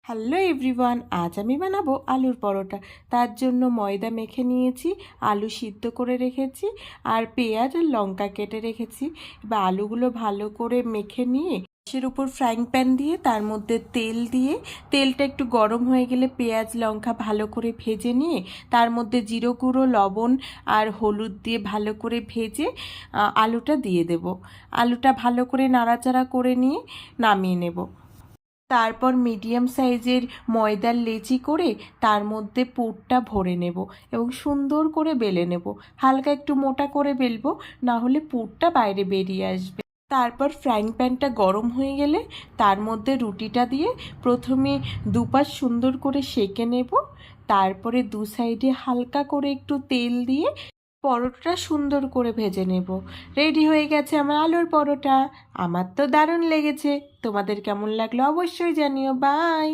Hello everyone, আজ আমি বানাবো আলুর পরোটা। তার জন্য ময়দা মেখে নিয়েছি, আলু সিদ্ধ করে রেখেছি, আর পেঁয়াজ আর লঙ্কা কেটে রেখেছি। এবার আলুগুলো ভালো করে মেখে নিয়ে গ্যাসের উপর ফ্রাইং প্যান দিয়ে তার মধ্যে তেল দিয়ে, তেলটা একটু গরম হয়ে গেলে পেঁয়াজ লঙ্কা ভালো করে ভেজে নিয়ে তার মধ্যে জিরে গুঁড়ো, লবণ আর হলুদ দিয়ে ভালো করে ভেজে আলুটা দিয়ে দেব। আলুটা ভালো করে নাড়াচাড়া করে নিয়ে নামিয়ে নেব। তারপর মিডিয়াম সাইজের ময়দার লেচি করে তার মধ্যে পুরটা ভরে নেব এবং সুন্দর করে বেলে নেব। হালকা একটু মোটা করে বেলবো, না হলে পুরটা বাইরে বেরিয়ে আসবে। তারপর ফ্রাইং প্যানটা গরম হয়ে গেলে তার মধ্যে রুটিটা দিয়ে প্রথমে দুপাশ সুন্দর করে সেঁকে নেব। তারপরে দু সাইডে হালকা করে একটু তেল দিয়ে পরোটাটা সুন্দর করে ভেজে নেব। রেডি হয়ে গেছে আমার আলুর পরোটা। আমার তো দারুণ লেগেছে। তোমাদের কেমন লাগলো অবশ্যই জানিও। বাই।